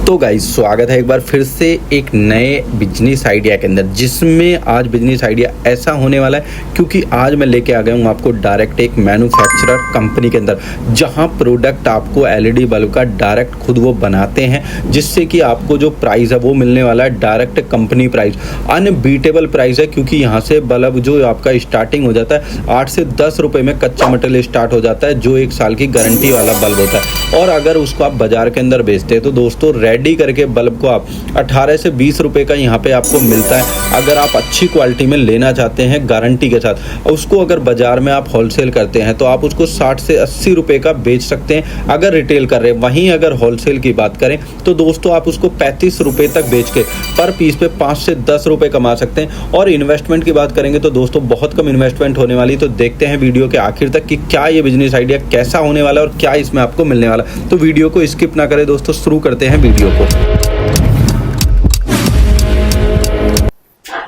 तो गाइस स्वागत है एक बार फिर से एक नए बिजनेस आइडिया के अंदर, जिसमें आज बिजनेस आइडिया ऐसा होने वाला है क्योंकि आज मैं लेके आ गया हूँ आपको डायरेक्ट एक मैन्युफैक्चरर कंपनी के अंदर, जहां प्रोडक्ट आपको एलईडी बल्ब का डायरेक्ट खुद वो बनाते हैं, जिससे कि आपको जो प्राइस है वो मिलने वाला है direct company price, unbeatable price है। क्योंकि यहाँ से बल्ब जो आपका स्टार्टिंग हो जाता है 8 से 10 रुपये में कच्चा मटेरियल स्टार्ट हो जाता है, जो 1 साल की गारंटी वाला बल्ब होता है। और अगर उसको आप बाजार के अंदर बेचते हैं तो दोस्तों रेडी करके बल्ब को आप 18 से 20 रुपए का यहाँ पे आपको मिलता है। अगर आप अच्छी क्वालिटी में लेना चाहते हैं गारंटी के साथ, उसको अगर बाजार में आप होलसेल करते हैं तो आप उसको 60 से 80 रुपए का बेच सकते हैं अगर रिटेल कर रहे हैं। वहीं अगर होलसेल की बात करें तो दोस्तों आप उसको 35 रुपए तक बेच के पर पीस पे 5 से 10 रुपए कमा सकते हैं। और इन्वेस्टमेंट की बात करेंगे तो दोस्तों बहुत कम इन्वेस्टमेंट होने वाली। तो देखते हैं वीडियो के आखिर तक कि क्या ये बिजनेस आइडिया कैसा होने वाला है और क्या इसमें आपको मिलने वाला। तो वीडियो को स्किप ना करें दोस्तों, शुरू करते हैं वीडियो को।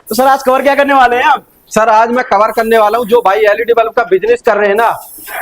तो सर आज कवर क्या करने वाले हैं आप? सर आज मैं कवर करने वाला हूँ जो भाई एलईडी बल्ब का बिजनेस कर रहे हैं ना,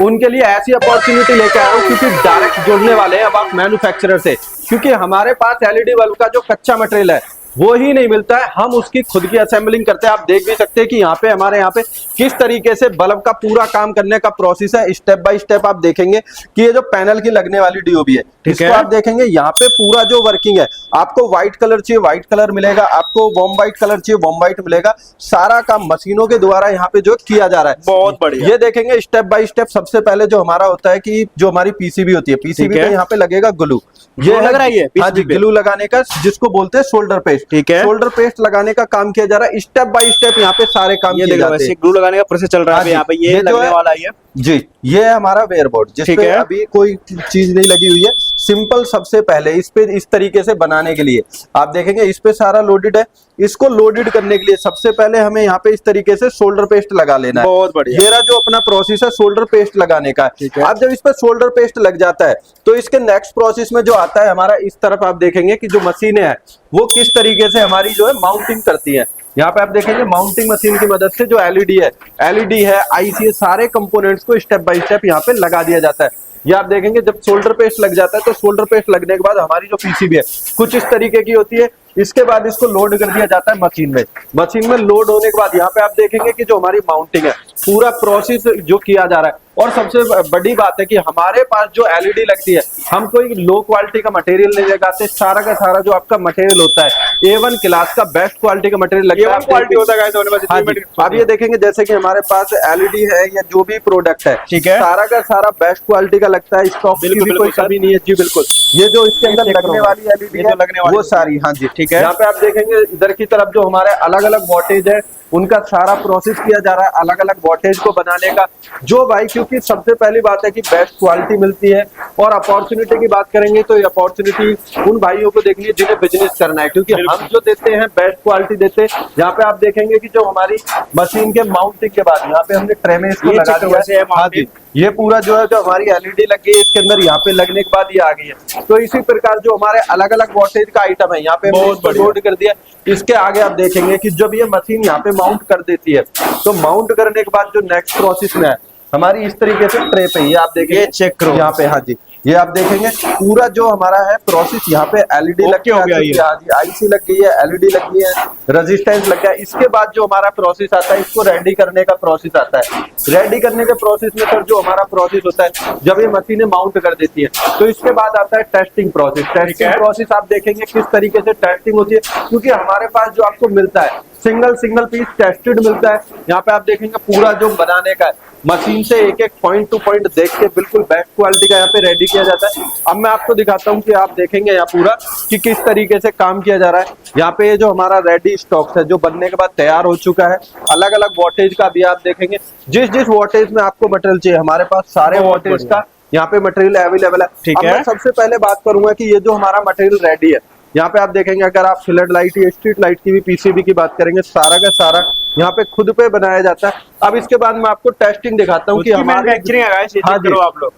उनके लिए ऐसी अपॉर्चुनिटी लेके आया हूँ, क्योंकि डायरेक्ट जुड़ने वाले हैं अब आप मैन्युफैक्चरर से। क्योंकि हमारे पास एलईडी बल्ब का जो कच्चा मटेरियल है वो ही नहीं मिलता है, हम उसकी खुद की असेंबलिंग करते हैं। आप देख भी सकते हैं कि यहाँ पे हमारे यहाँ पे किस तरीके से बल्ब का पूरा काम करने का प्रोसेस है। स्टेप बाय स्टेप आप देखेंगे कि ये जो पैनल की लगने वाली डीओबी है, इसको आप देखेंगे यहाँ पे पूरा जो वर्किंग है, आपको व्हाइट कलर चाहिए व्हाइट कलर मिलेगा, आपको वॉर्म व्हाइट कलर चाहिए वॉर्म व्हाइट मिलेगा। सारा काम मशीनों के द्वारा यहाँ पे जो किया जा रहा है, बहुत बढ़िया। ये देखेंगे स्टेप बाय स्टेप। सबसे पहले जो हमारा होता है कि जो हमारी पीसीबी होती है, पीसीबी पे यहाँ पे लगेगा ग्लू। ये लग रहा है, हाँ जी, ग्लू लगाने का, जिसको बोलते हैं शोल्डर पेस्ट। ठीक है, शोल्डर पेस्ट लगाने का काम किया जा रहा है। स्टेप बाय स्टेप यहाँ पे सारे काम किए जाते हैं। ग्लू लगाने का प्रोसेस चल रहा है यहाँ पे, ये लगने वाला है जी। ये है हमारा वेयर बोर्ड, जिसपे अभी कोई चीज नहीं लगी हुई है। सिंपल सबसे पहले इस पे इस तरीके से बनाने के लिए आप देखेंगे इस पे सारा लोडेड है। इसको लोडेड करने के लिए सबसे पहले हमें यहाँ पे इस तरीके से शोल्डर पेस्ट लगा लेना है। बहुत बढ़िया। मेरा जो अपना प्रोसेस है शोल्डर पेस्ट लगाने का है। अब जब इस पे शोल्डर पेस्ट लग जाता है तो इसके नेक्स्ट प्रोसेस में जो आता है हमारा, इस तरफ आप देखेंगे कि जो मशीनें हैं वो किस तरीके से हमारी जो है माउंटिंग करती है। यहाँ पे आप देखेंगे माउंटिंग मशीन की मदद से जो एलईडी है आईसी है, सारे कंपोनेंट्स को स्टेप बाय स्टेप यहाँ पे लगा दिया जाता है। ये आप देखेंगे जब शोल्डर पेस्ट लग जाता है तो शोल्डर पेस्ट लगने के बाद हमारी जो पीसीबी है कुछ इस तरीके की होती है। इसके बाद इसको लोड कर दिया जाता है मशीन में। मशीन में लोड होने के बाद यहाँ पे आप देखेंगे कि जो हमारी माउंटिंग है, पूरा प्रोसेस जो किया जा रहा है। और सबसे बड़ी बात है कि हमारे पास जो एलईडी लगती है, हम कोई लो क्वालिटी का मटेरियल नहीं लगाते। सारा का सारा जो आपका मटेरियल होता है A1 क्लास का बेस्ट क्वालिटी का मटेरियल लगता है। क्वालिटी होता है। आप ये देखेंगे जैसे कि हमारे पास एलईडी है या जो भी प्रोडक्ट है, ठीक है, सारा का सारा बेस्ट क्वालिटी का लगता है। स्टॉक की भी कोई कमी नहीं है जी, बिल्कुल। ये जो इसके अंदर लगने वाली एलईडी है वो सारी, हाँ जी ठीक है। यहाँ पे आप देखेंगे इधर की तरफ जो हमारे अलग अलग वोल्टेज है, उनका सारा प्रोसेस किया जा रहा है अलग अलग वोल्टेज को बनाने का। जो भाई, क्योंकि सबसे पहली बात है कि बेस्ट क्वालिटी मिलती है। और अपॉर्चुनिटी की बात करेंगे तो ये अपॉर्चुनिटी उन भाइयों को देखनी है जिन्हें बिजनेस करना है, क्योंकि हम जो देते हैं बेस्ट क्वालिटी देते हैं। यहाँ पे आप देखेंगे कि जो हमारी मशीन के माउंटिंग के बाद यहाँ पे हमने ट्रे में इसको लगा दिया है। हाँ जी, ये पूरा जो है जो हमारी एलईडी लग गई है इसके अंदर, यहाँ पे लगने के बाद ये आ गई है। तो इसी प्रकार जो हमारे अलग अलग वोल्टेज का आइटम है यहाँ पे लोड कर दिया। इसके आगे आप देखेंगे कि जब ये मशीन यहाँ पे माउंट कर देती है तो माउंट करने के बाद जो नेक्स्ट प्रोसेस में है हमारी इस तरीके से ट्रे पे, ये आप देखेंगे चेक करो यहाँ पे, हाँ जी ये आप देखेंगे पूरा जो हमारा है प्रोसेस। यहाँ पे एलईडी लग गया है, आईसी लग गई है, एलईडी लग गई है, रेजिस्टेंस लग गया है। इसके बाद जो हमारा प्रोसेस आता है, इसको रेडी करने का प्रोसेस आता है। रेडी करने के प्रोसेस में सर जो हमारा प्रोसेस होता है, जब ये मशीनें माउंट कर देती है तो इसके बाद आता है टेस्टिंग प्रोसेस। टेस्टिंग प्रोसेस आप देखेंगे किस तरीके से टेस्टिंग होती है, क्योंकि हमारे पास जो आपको मिलता है सिंगल पीस टेस्टेड मिलता है। यहाँ पे आप देखेंगे पूरा जो बनाने का है, मशीन से एक एक पॉइंट टू पॉइंट देख के बिल्कुल बेस्ट क्वालिटी का यहाँ पे रेडी किया जाता है। अब मैं आपको दिखाता हूँ कि आप देखेंगे यहाँ पूरा कि किस तरीके से काम किया जा रहा है। यहाँ पे ये जो हमारा रेडी स्टॉक है जो बनने के बाद तैयार हो चुका है, अलग अलग वोल्टेज का भी आप देखेंगे। जिस वोल्टेज में आपको मटेरियल चाहिए, हमारे पास सारे वोल्टेज का यहाँ पे मटेरियल अवेलेबल है। ठीक है, मैं सबसे पहले बात करूंगा कि ये जो हमारा मटेरियल रेडी है, यहाँ पे आप देखेंगे अगर आप फ्लड लाइट या स्ट्रीट लाइट की भी पीसीबी की बात करेंगे, सारा का सारा यहाँ पे खुद पे बनाया जाता है। अब इसके बाद मैं आपको टेस्टिंग दिखाता हूँ कि हमारे आप लोग,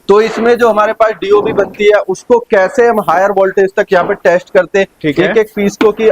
तो इसमें जो हमारे पास डीओबी बनती है उसको कैसे हम हायर वोल्टेज तक यहाँ पे टेस्ट करते हैं एक एक पीस को। कि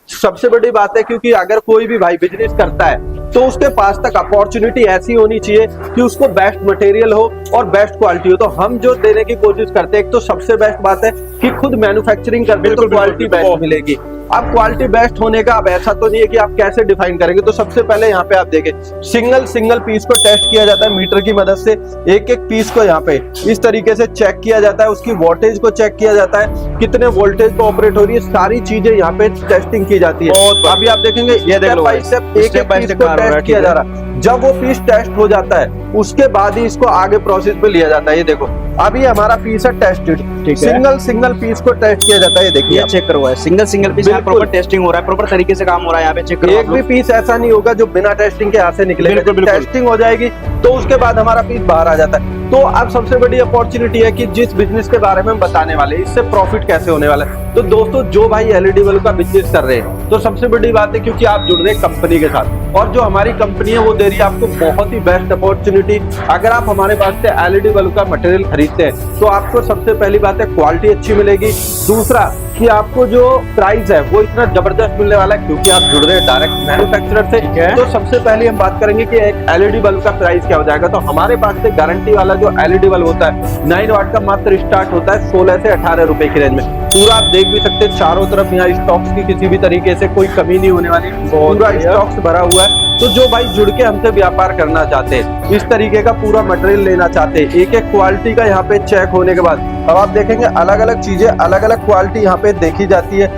सबसे बड़ी बात है, क्योंकि अगर कोई भी भाई बिजनेस करता है तो उसके पास तक अपॉर्चुनिटी ऐसी होनी चाहिए कि उसको बेस्ट मटेरियल हो और बेस्ट क्वालिटी हो। तो हम जो देने की कोशिश करते हैं, एक तो सबसे बेस्ट बात है कि खुद मैन्युफैक्चरिंग करते हैं तो क्वालिटी बेस्ट मिलेगी। अब क्वालिटी बेस्ट होने का अब ऐसा तो नहीं है कि आप कैसे डिफाइन करेंगे। तो सबसे पहले यहाँ पे आप देखें, सिंगल पीस को टेस्ट किया जाता है मीटर की मदद से। एक एक पीस को यहाँ पे इस तरीके से चेक किया जाता है, उसकी वोल्टेज को चेक किया जाता है, कितने वोल्टेज पे ऑपरेट हो रही है, सारी चीजें यहाँ पे टेस्टिंग की जाती है। अभी आप देखेंगे ये देख लो, एक एक पीस को टेस्ट किया जा रहा है। जब वो पीस टेस्ट हो जाता है उसके बाद ही इसको आगे प्रोसेस पे लिया जाता है। ये देखो अभी हमारा पीस है टेस्टेड, सिंगल पीस को टेस्ट किया जाता है। ये देखिए चेक करो है, सिंगल पीस में प्रॉपर टेस्टिंग हो रहा है, प्रॉपर तरीके से काम हो रहा है यहाँ पे। चेक करो, एक भी पीस ऐसा नहीं होगा जो बिना टेस्टिंग के हाथ से निकलेगा। टेस्टिंग हो जाएगी तो उसके बाद हमारा पीस बाहर आ जाता है। तो अब सबसे बड़ी अपॉर्चुनिटी है कि जिस बिजनेस के बारे में हम बताने वाले हैं इससे प्रॉफिट कैसे होने वाला है। तो दोस्तों जो भाई एलईडी बल्ब का बिजनेस कर रहे हैं तो सबसे बड़ी बात है क्योंकि आप जुड़ रहे हैं कंपनी के साथ, और जो हमारी कंपनी है वो दे रही है आपको बहुत ही बेस्ट अपॉर्चुनिटी। अगर आप हमारे पास से एलईडी बल्ब का मटेरियल खरीदते हैं तो आपको सबसे पहली बात है क्वालिटी अच्छी मिलेगी। दूसरा कि आपको जो प्राइस है वो इतना जबरदस्त मिलने वाला है क्योंकि आप जुड़ रहे हैं डायरेक्ट मैन्युफैक्चरर से। तो सबसे पहले हम बात करेंगे कि एक एलईडी बल्ब का प्राइस क्या हो जाएगा। तो हमारे पास से गारंटी वाला जो एलईडी बल्ब होता है 9 वाट का मात्र स्टार्ट होता है 16 से 18 रुपए की रेंज में। पूरा आप देख भी सकते हैं चारों तरफ यहाँ स्टॉक्स की किसी भी तरीके से कोई कमी नहीं होने वाली, पूरा स्टॉक्स भरा हुआ है। तो जो भाई जुड़ के हमसे व्यापार करना चाहते हैं, इस तरीके का पूरा मटेरियल लेना चाहते हैं, एक एक क्वालिटी का यहाँ पे चेक होने के बाद अब आप देखेंगे अलग अलग चीजें अलग अलग क्वालिटी यहाँ पे देखी जाती है।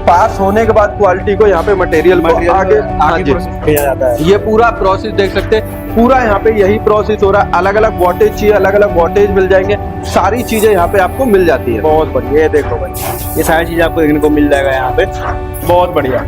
पास होने के बाद क्वालिटी को यहाँ पे मटेरियल को आगे किया जाता है। ये पूरा प्रोसेस देख सकते हैं, पूरा यहाँ पे यही प्रोसेस हो रहा है। अलग अलग वोल्टेज चाहिए, अलग अलग वोल्टेज मिल जाएंगे, सारी चीजें यहाँ पे आपको मिल जाती है। बहुत बढ़िया, ये देखो भाई ये सारी चीजें आपको देखने को मिल जाएगा यहाँ पे, बहुत बढ़िया।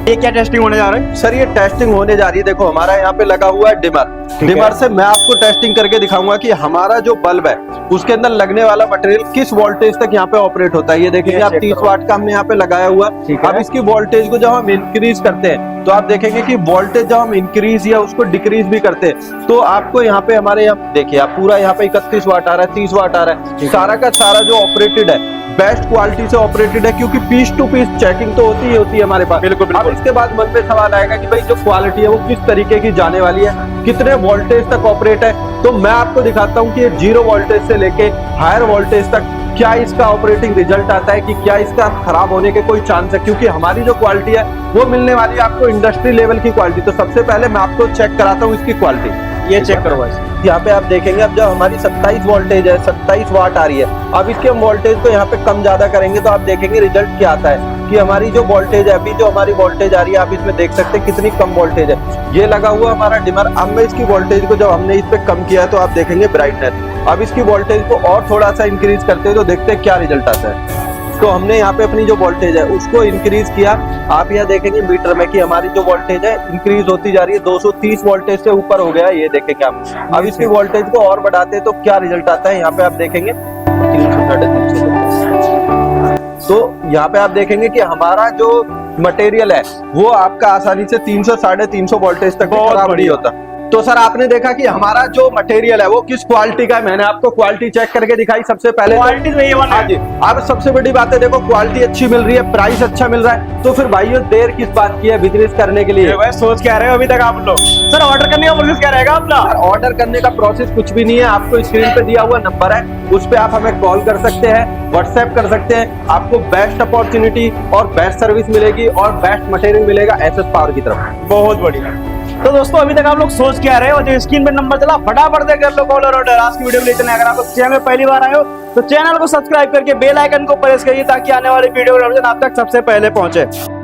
ये क्या टेस्टिंग होने जा रहा है सर? ये टेस्टिंग होने जा रही है, देखो हमारा यहाँ पे लगा हुआ है डिमर। डिमर से मैं आपको टेस्टिंग करके दिखाऊंगा कि हमारा जो बल्ब है उसके अंदर लगने वाला मटेरियल किस वोल्टेज तक यहाँ पे ऑपरेट होता है। ये देखेंगे आप 30 वाट का हमने यहाँ पे लगाया हुआ। अब इसकी वोल्टेज को जब हम इंक्रीज करते हैं तो आप देखेंगे कि वोल्टेज जब हम इंक्रीज या उसको डिक्रीज भी करते हैं तो आपको यहाँ पे हमारे यहाँ देखिए आप पूरा यहाँ पे 31 वाट आ रहा है, 30 वाट आ रहा है। सारा का सारा जो ऑपरेटेड है बेस्ट क्वालिटी से ऑपरेटेड है क्योंकि पीस टू पीस चेकिंग तो होती है हमारे पास। बिल्कुल। अब इसके बाद मन में सवाल आएगा कि भाई जो क्वालिटी है वो किस तरीके की जाने वाली है, कितने वोल्टेज तक ऑपरेट है। तो मैं आपको दिखाता हूँ कि ये 0 वोल्टेज से लेके हायर वोल्टेज तक क्या इसका ऑपरेटिंग रिजल्ट आता है, कि क्या इसका खराब होने के कोई चांस है, क्योंकि हमारी जो क्वालिटी है वो मिलने वाली है आपको इंडस्ट्री लेवल की क्वालिटी। तो सबसे पहले मैं आपको चेक कराता हूँ इसकी क्वालिटी। ये चेक करो बस, यहाँ पे आप देखेंगे अब जब हमारी 27 वोल्टेज है, 27 वाट आ रही है, अब इसके हम वोल्टेज को यहाँ पे कम ज्यादा करेंगे तो आप देखेंगे रिजल्ट क्या आता है कि हमारी जो वोल्टेज है, अभी जो हमारी वोल्टेज आ रही है आप इसमें देख सकते हैं कितनी कम वोल्टेज है। ये लगा हुआ हमारा डिमर। अब मैं इसकी वोल्टेज को जब हमने इस पे कम किया है तो आप देखेंगे ब्राइटनेस। अब इसकी वोल्टेज को और थोड़ा सा इंक्रीज करते हैं तो देखते हैं क्या रिजल्ट आता है। तो हमने यहाँ पे अपनी जो वोल्टेज है उसको इंक्रीज किया। आप यहाँ देखेंगे मीटर में कि हमारी जो वोल्टेज है इंक्रीज होती जा रही है, 230 वोल्टेज से ऊपर हो गया। ये देखेंगे आप। अब इसकी वोल्टेज को और बढ़ाते हैं तो क्या रिजल्ट आता है, यहाँ पे आप देखेंगे 300 350। तो यहाँ पे आप देखेंगे कि हमारा जो मटेरियल है वो आपका आसानी से 300 350 वोल्टेज तक खराब नहीं होता। तो सर आपने देखा कि हमारा जो मटेरियल है वो किस क्वालिटी का है। मैंने आपको क्वालिटी चेक करके दिखाई सबसे पहले। क्वालिटी तो ये वाला है। अब सबसे बड़ी बात है, देखो क्वालिटी अच्छी मिल रही है, प्राइस अच्छा मिल रहा है, तो फिर भाइयों देर किस बात की है बिजनेस करने के लिए? सोच क्या रहे हो अभी तक आप लोग? सर ऑर्डर करने का प्रोसेस क्या रहेगा अपना? ऑर्डर करने का प्रोसेस कुछ भी नहीं है, आपको स्क्रीन पे दिया हुआ नंबर है उस पे आप हमें कॉल कर सकते हैं, व्हाट्सएप कर सकते हैं। आपको बेस्ट अपॉर्चुनिटी और बेस्ट सर्विस मिलेगी और बेस्ट मटेरियल मिलेगा एसएस पावर की तरफ। बहुत बढ़िया। तो दोस्तों अभी तक आप लोग सोच क्या रहे हो, जो स्क्रीन पे नंबर चला फटाफट से कर लो कॉल और ऑर्डर। आज की वीडियो में इतना। अगर आप लोग चैनल में पहली बार आए हो तो चैनल को सब्सक्राइब करके बेल आइकन को प्रेस करिए ताकि आने वाली वीडियो आप तक सबसे पहले पहुंचे।